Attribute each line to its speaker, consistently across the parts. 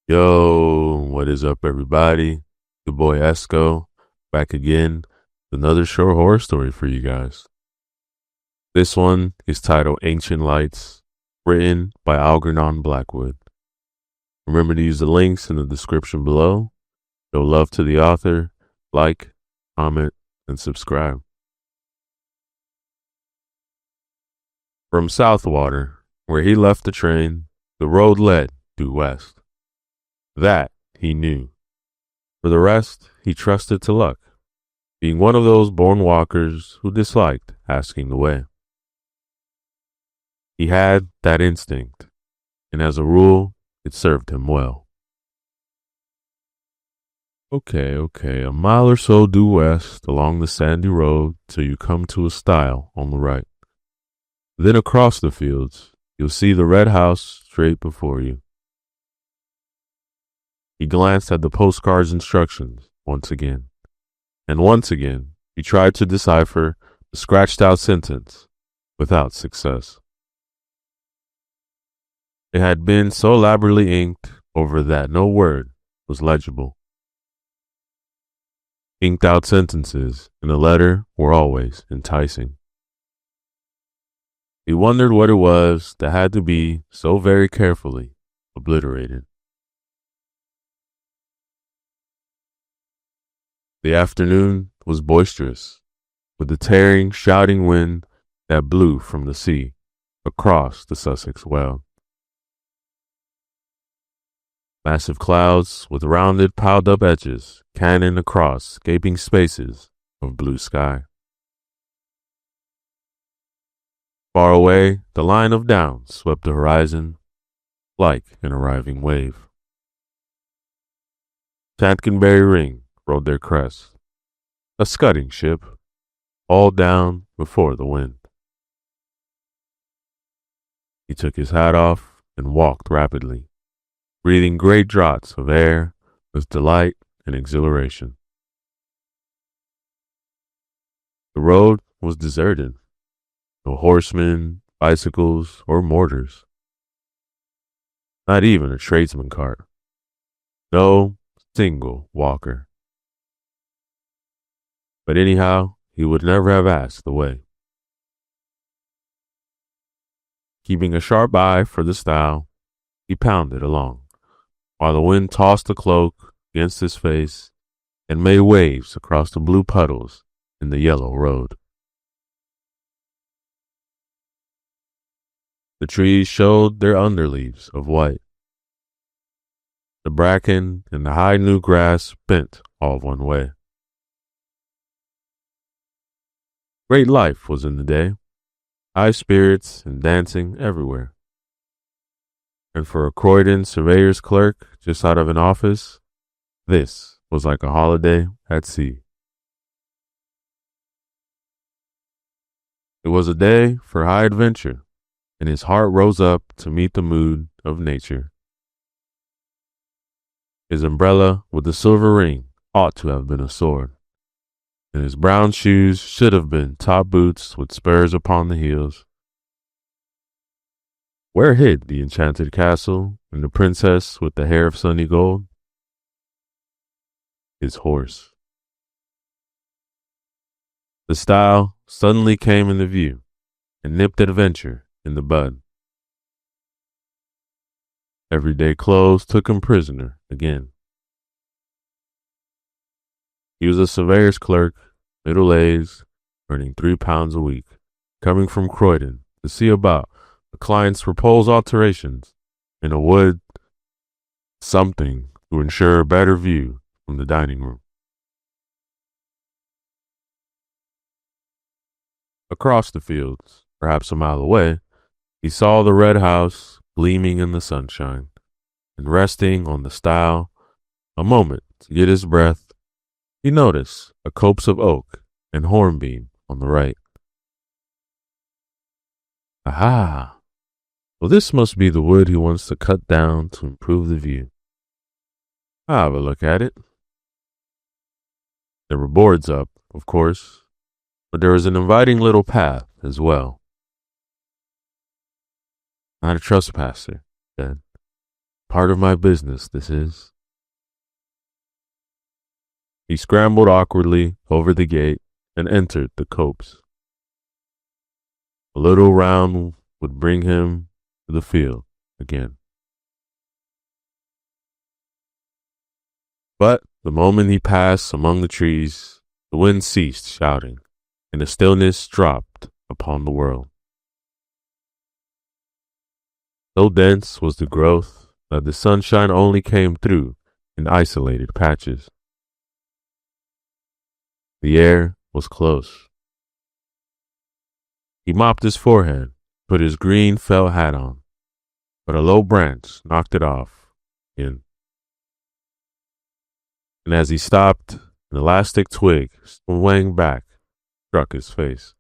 Speaker 1: Yo, what is up, everybody? Your boy Esco back again with another short horror story for you guys. This one is titled Ancient Lights, written by Algernon Blackwood. Remember to use the links in the description below. Show love to the author, like, comment, and subscribe. From Southwater, where he left the train, the road led due west. That he knew. For the rest, he trusted to luck, being one of those born walkers who disliked asking the way. He had that instinct, and as a rule, it served him well. Okay, a mile or so due west along the sandy road till you come to a stile on the right. Then across the fields, you'll see the red house straight before you. He glanced at the postcard's instructions once again, and once again he tried to decipher the scratched-out sentence without success. It had been so elaborately inked over that no word was legible. Inked-out sentences in a letter were always enticing. He wondered what it was that had to be so very carefully obliterated. The afternoon was boisterous, with the tearing, shouting wind that blew from the sea across the Sussex Weald. Massive clouds with rounded, piled-up edges cannoned across gaping spaces of blue sky. Far away, the line of downs swept the horizon like an arriving wave. Chanctonbury Ring rode their crest, a scudding ship, all down before the wind. He took his hat off and walked rapidly, breathing great draughts of air with delight and exhilaration. The road was deserted. No horsemen, bicycles, or mortars. Not even a tradesman cart. No single walker. But anyhow, he would never have asked the way. Keeping a sharp eye for the stile, he pounded along, while the wind tossed the cloak against his face and made waves across the blue puddles in the yellow road. The trees showed their underleaves of white. The bracken and the high new grass bent all one way. Great life was in the day, high spirits and dancing everywhere. And for a Croydon surveyor's clerk just out of an office, this was like a holiday at sea. It was a day for high adventure, and his heart rose up to meet the mood of nature. His umbrella with the silver ring ought to have been a sword, and his brown shoes should have been top boots with spurs upon the heels. Where hid the enchanted castle and the princess with the hair of sunny gold? His horse. The stile suddenly came into view and nipped adventure in the bud. Everyday clothes took him prisoner again. He was a surveyor's clerk, middle-aged, earning £3 a week, coming from Croydon to see about the client's proposed alterations in a wood something to ensure a better view from the dining room. Across the fields, perhaps a mile away, he saw the red house gleaming in the sunshine, and resting on the stile, a moment to get his breath, he noticed a copse of oak and hornbeam on the right. Aha! Well, this must be the wood he wants to cut down to improve the view. I'll have a look at it. There were boards up, of course, but there was an inviting little path as well. Not a trespasser, he said, Part of my business, this is. He scrambled awkwardly over the gate and entered the copse. A little round would bring him to the field again. But the moment he passed among the trees, the wind ceased shouting, and the stillness dropped upon the world. So dense was the growth that the sunshine only came through in isolated patches. The air was close. He mopped his forehead, put his green felt hat on, but a low branch knocked it off in. And as he stopped, an elastic twig swaying back struck his face.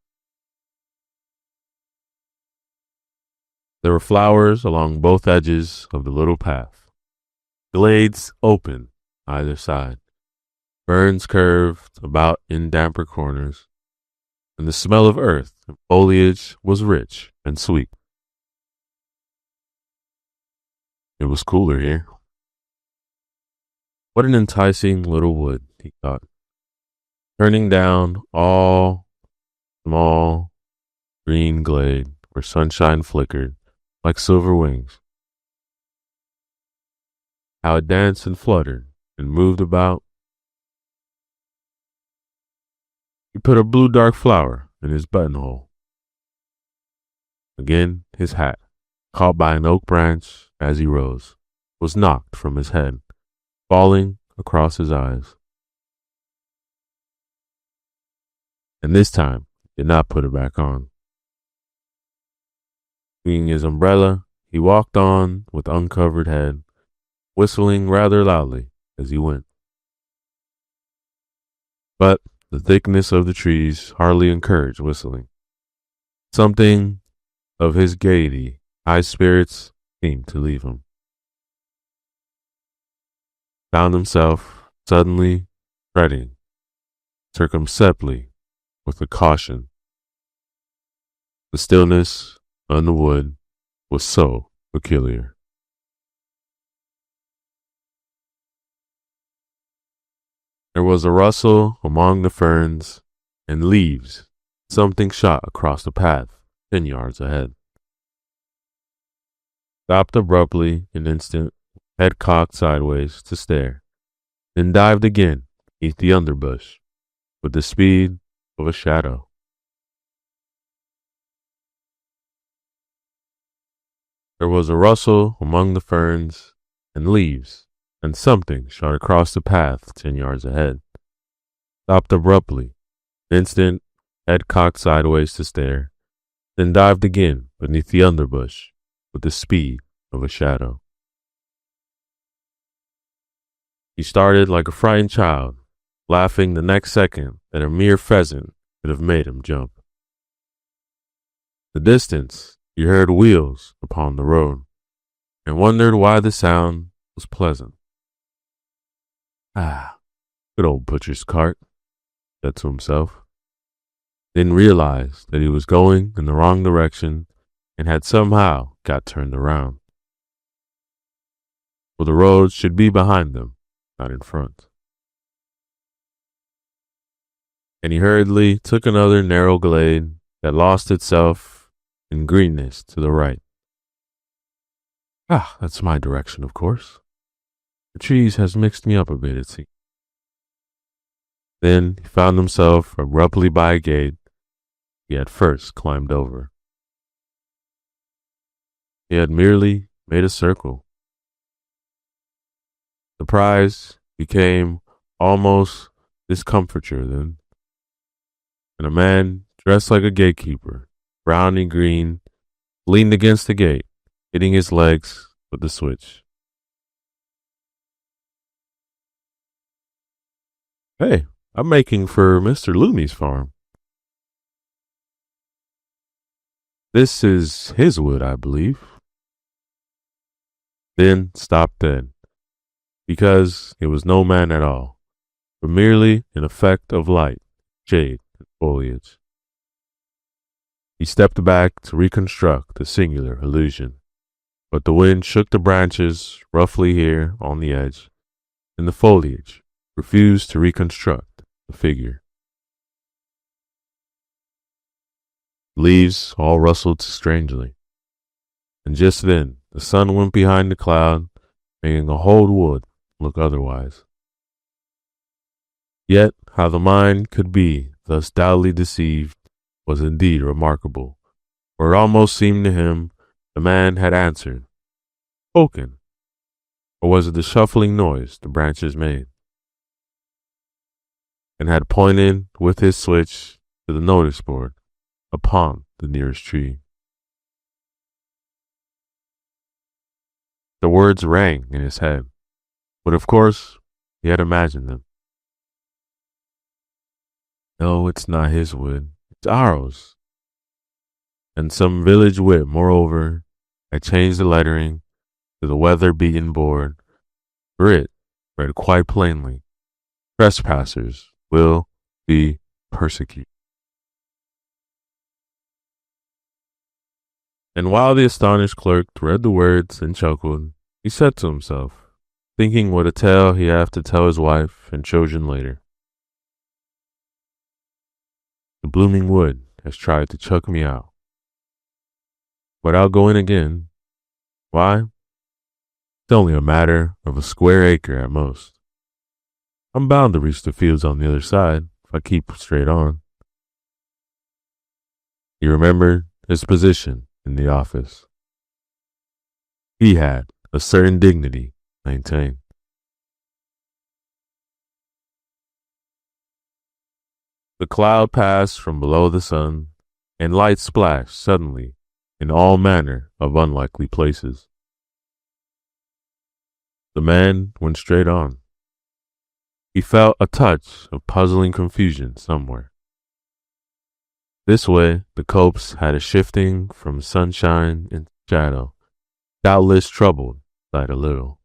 Speaker 1: There were flowers along both edges of the little path. Glades open either side. Ferns curved about in damper corners, and the smell of earth and foliage was rich and sweet. It was cooler here. What an enticing little wood, he thought, turning down all small green glade where sunshine flickered like silver wings. How it danced and fluttered and moved about. He put a blue dark flower in his buttonhole. Again his hat, caught by an oak branch as he rose, was knocked from his head, falling across his eyes. And this time he did not put it back on. Swinging his umbrella, he walked on with uncovered head, whistling rather loudly as he went. But the thickness of the trees hardly encouraged whistling. Something of his gaiety, high spirits seemed to leave him. Found himself suddenly treading circumspectly with a caution. The stillness on the wood was so peculiar. There was a rustle among the ferns and leaves. Something shot across the path 10 yards ahead. Stopped abruptly an instant, head cocked sideways to stare, then dived again beneath the underbush with the speed of a shadow. There was a rustle among the ferns and leaves, and something shot across the path 10 yards ahead. Stopped abruptly, an instant, head cocked sideways to stare, then dived again beneath the underbush with the speed of a shadow. He started like a frightened child, laughing the next second that a mere pheasant could have made him jump. In the distance, he heard wheels upon the road, and wondered why the sound was pleasant. Ah, good old butcher's cart, he said to himself. Then realized that he was going in the wrong direction and had somehow got turned around. For the road should be behind them, not in front. And he hurriedly took another narrow glade that lost itself in greenness to the right. Ah, that's my direction, of course. The trees has mixed me up a bit, it seems. Then he found himself abruptly by a gate he had first climbed over. He had merely made a circle. Surprise became almost discomfiture then, and a man dressed like a gatekeeper, browny green, leaned against the gate, hitting his legs with the switch. Hey, I'm making for Mr. Looney's farm. This is his wood, I believe. Then stopped dead, because it was no man at all, but merely an effect of light, shade, and foliage. He stepped back to reconstruct the singular illusion, but the wind shook the branches roughly here on the edge, and the foliage refused to reconstruct the figure. Leaves all rustled strangely, and just then the sun went behind the cloud, making the whole wood look otherwise. Yet how the mind could be thus doubly deceived was indeed remarkable, for it almost seemed to him the man had answered, spoken, or was it the shuffling noise the branches made, and had pointed with his switch to the notice board upon the nearest tree. The words rang in his head, but of course he had imagined them. No, it's not his wood, it's ours. And some village wit, moreover, had changed the lettering to the weather-beaten board, for it read quite plainly, "Trespassers will be persecuted." And while the astonished clerk read the words and chuckled, he said to himself, thinking what a tale he have to tell his wife and children later. The blooming wood has tried to chuck me out. But I'll go in again. Why? It's only a matter of a square acre at most. I'm bound to reach the fields on the other side if I keep straight on. He remembered his position in the office. He had a certain dignity maintained. The cloud passed from below the sun, and light splashed suddenly in all manner of unlikely places. The man went straight on. He felt a touch of puzzling confusion somewhere. This way, the copse had a shifting from sunshine into shadow, doubtless troubled sight a little.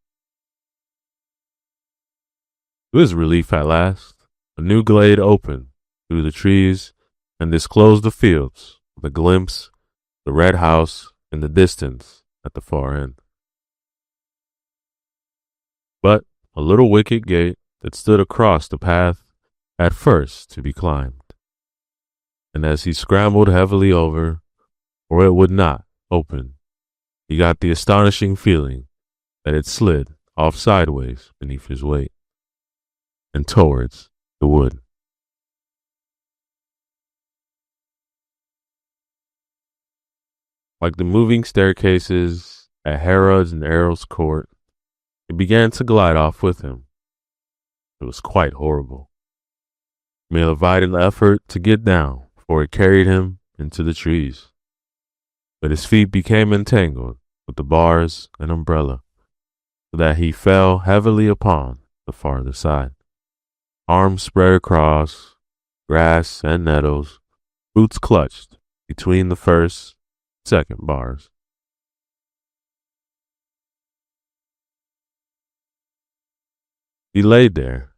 Speaker 1: To his relief at last, a new glade opened through the trees and disclosed the fields with a glimpse of the red house in the distance at the far end. But a little wicket gate that stood across the path had first to be climbed, and as he scrambled heavily over, for it would not open, he got the astonishing feeling that it slid off sideways beneath his weight and towards the wood. Like the moving staircases at Harrod's and Errol's court, it began to glide off with him. It was quite horrible. He made a vital effort to get down before it carried him into the trees, but his feet became entangled with the bars and umbrella, so that he fell heavily upon the farther side. Arms spread across, grass and nettles, boots clutched between the first and second bars. He laid there,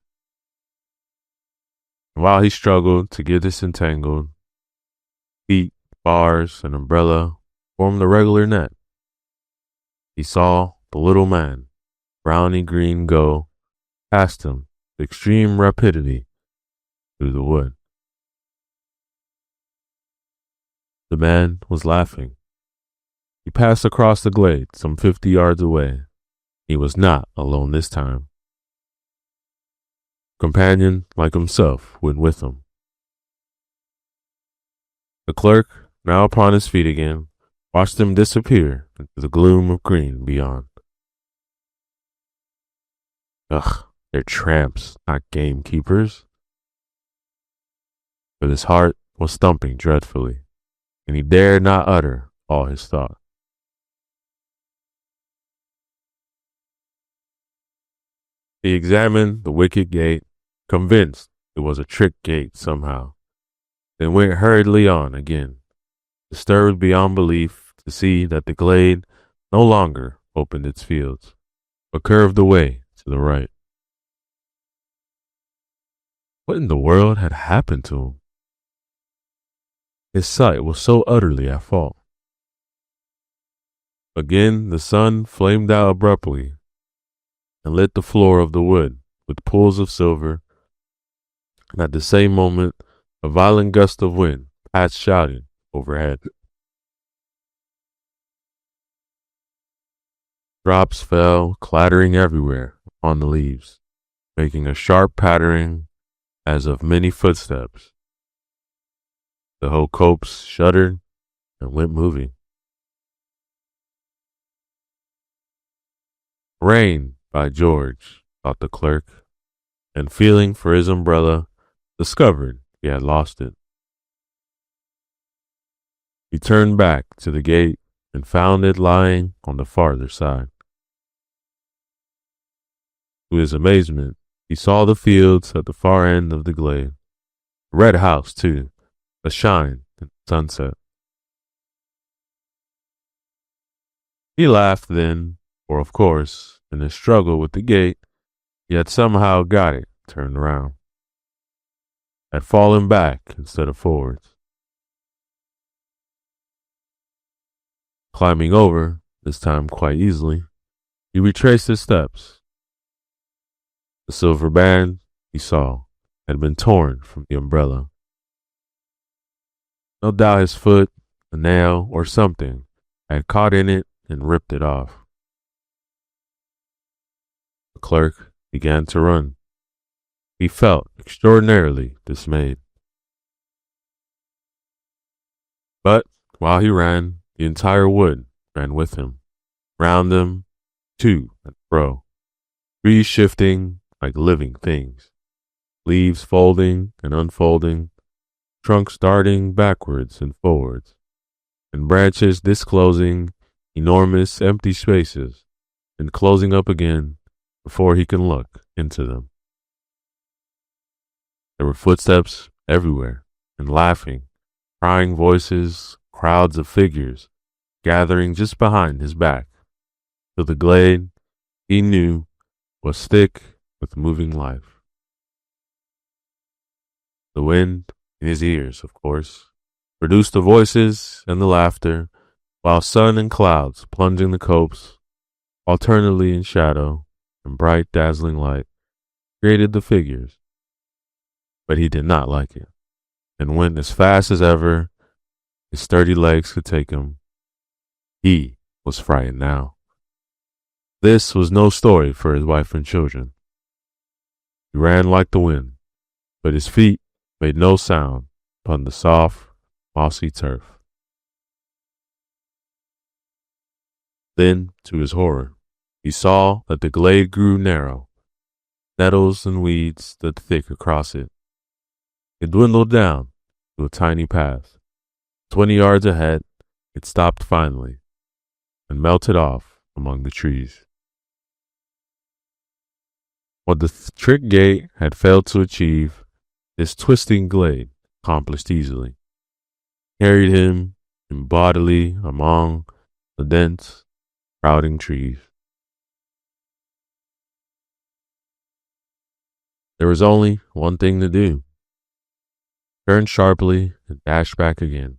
Speaker 1: and while he struggled to get disentangled, feet, bars, and umbrella formed a regular net. He saw the little man, browny green, go past him with extreme rapidity through the wood. The man was laughing. He passed across the glade some 50 yards away. He was not alone this time. A companion like himself went with him. The clerk, now upon his feet again, watched them disappear into the gloom of green beyond. Ugh, they're tramps, not gamekeepers. But his heart was thumping dreadfully, and he dared not utter all his thought. He examined the wicket gate, convinced it was a trick gate somehow, then went hurriedly on again, disturbed beyond belief to see that the glade no longer opened its fields, but curved away to the right. What in the world had happened to him? His sight was so utterly at fault. Again, the sun flamed out abruptly and lit the floor of the wood with pools of silver, and at the same moment, a violent gust of wind passed shouting overhead. Drops fell clattering everywhere upon the leaves, making a sharp pattering as of many footsteps. The whole copse shuddered and went moving. Rain, by George, thought the clerk, and feeling for his umbrella, discovered he had lost it. He turned back to the gate and found it lying on the farther side. To his amazement, he saw the fields at the far end of the glade. A red house, too, ashine in the sunset. He laughed then, for of course, in his struggle with the gate, he had somehow got it turned around. Had fallen back instead of forwards. Climbing over, this time quite easily, he retraced his steps. The silver band, he saw, had been torn from the umbrella. No doubt his foot, a nail, or something had caught in it and ripped it off. The clerk began to run. He felt extraordinarily dismayed. But while he ran, the entire wood ran with him, round him, to and fro, trees shifting like living things, leaves folding and unfolding, trunks darting backwards and forwards, and branches disclosing enormous empty spaces and closing up again before he can look into them. There were footsteps everywhere, and laughing, crying voices, crowds of figures gathering just behind his back, till the glade, he knew, was thick with moving life. The wind, in his ears, of course, produced the voices and the laughter, while sun and clouds plunging the copse, alternately in shadow and bright dazzling light, created the figures. But he did not like it, and went as fast as ever his sturdy legs could take him. He was frightened now. This was no story for his wife and children. He ran like the wind, but his feet made no sound upon the soft, mossy turf. Then, to his horror, he saw that the glade grew narrow. Nettles and weeds stood thick across it. It dwindled down to a tiny path. 20 yards ahead, it stopped finally and melted off among the trees. What the trick gate had failed to achieve, this twisting glade accomplished easily. Carried him in bodily among the dense, crowding trees. There was only one thing to do. Turn sharply and dash back again.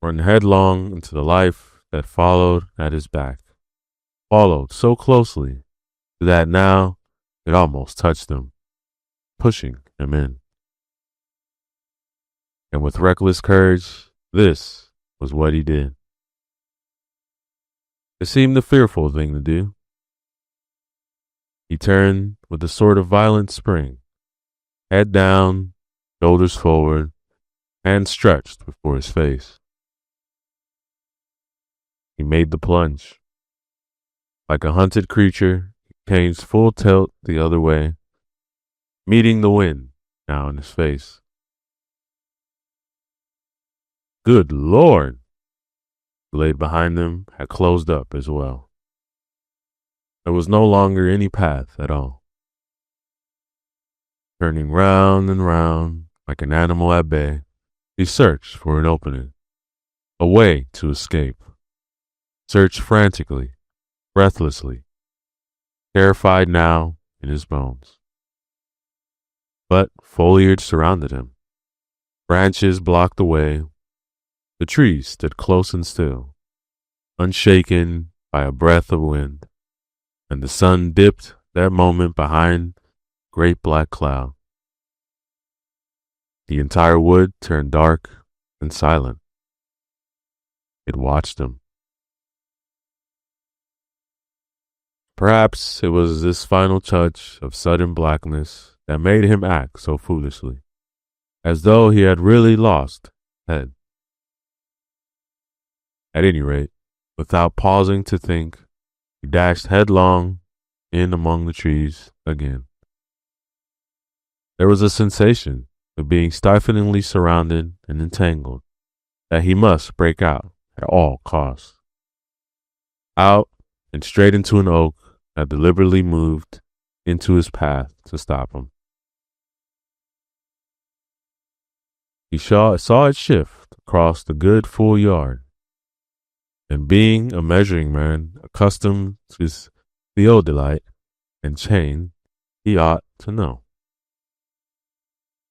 Speaker 1: Run headlong into the life that followed at his back. Followed so closely that now it almost touched him, pushing him in. And with reckless courage, this was what he did. It seemed a fearful thing to do. He turned with a sort of violent spring, head down, shoulders forward, hands stretched before his face. He made the plunge. Like a hunted creature, he changed full tilt the other way, meeting the wind now in his face. Good Lord! The glade behind him had closed up as well. There was no longer any path at all. Turning round and round like an animal at bay, he searched for an opening, a way to escape. Searched frantically, breathlessly, terrified now in his bones. But foliage surrounded him. Branches blocked the way. The trees stood close and still. unshaken by a breath of wind, and the sun dipped that moment behind a great black cloud. The entire wood turned dark and silent. It watched him. Perhaps it was this final touch of sudden blackness that made him act so foolishly, as though he had really lost his head. At any rate, without pausing to think, he dashed headlong in among the trees again. There was a sensation of being stiflingly surrounded and entangled that he must break out at all costs. Out and straight into an oak that deliberately moved into his path to stop him. He saw it shift across the good full yard, and being a measuring man accustomed to his theodolite and chain, he ought to know.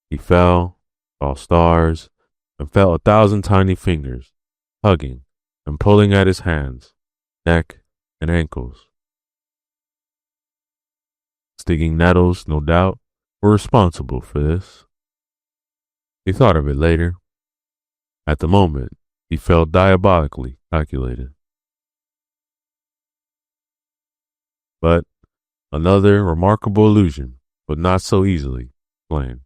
Speaker 1: He fell, saw stars, and felt 1,000 tiny fingers hugging and pulling at his hands, neck, and ankles. Stinging nettles, no doubt, were responsible for this. He thought of it later. At the moment, he felt diabolically calculated. But another remarkable illusion was not so easily explained.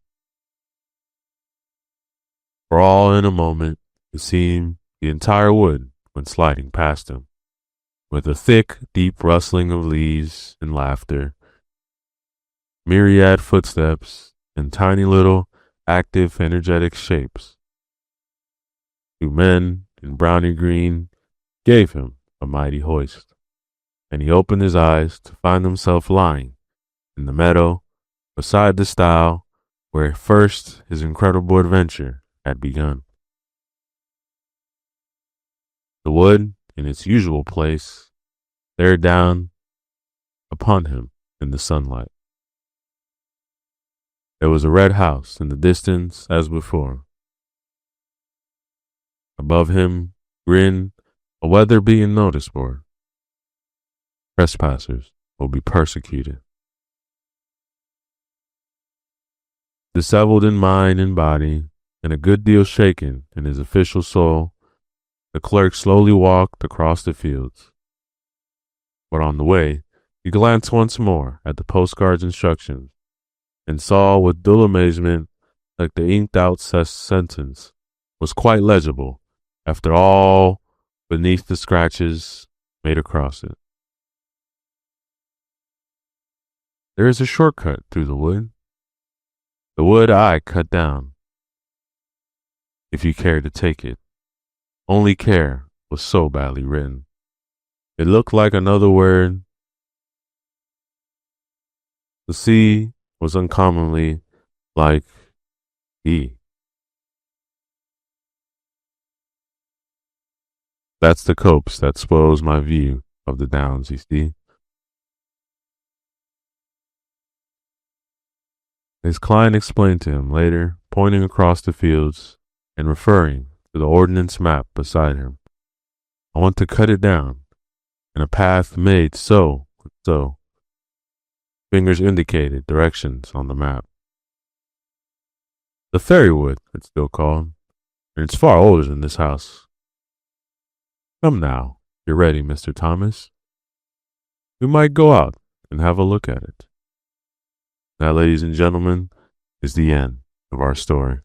Speaker 1: For all in a moment, it seemed the entire wood went sliding past him, with a thick, deep rustling of leaves and laughter, myriad footsteps, and tiny little, active, energetic shapes. Two men in browny green gave him a mighty hoist, and he opened his eyes to find himself lying in the meadow beside the stile where first his incredible adventure had begun. The wood, in its usual place, stared down upon him in the sunlight. There was a red house in the distance as before. Above him grinned a weather-beaten notice board. Trespassers will be persecuted. Disheveled in mind and body, and a good deal shaken in his official soul, the clerk slowly walked across the fields. But on the way, he glanced once more at the postcard's instructions and saw with dull amazement that the inked-out sentence was quite legible after all beneath the scratches made across it. There is a shortcut through the wood I cut down, if you care to take it. Only care was so badly written. It looked like another word. The sea was uncommonly like he. That's the copse that spoils my view of the downs, you see. His client explained to him later, pointing across the fields and referring to the ordnance map beside him. I want to cut it down, and a path made so. Fingers indicated directions on the map. The fairywood, it's still called, and it's far older than this house. Come now, you're ready, Mr. Thomas. We might go out and have a look at it. That, ladies and gentlemen, is the end of our story.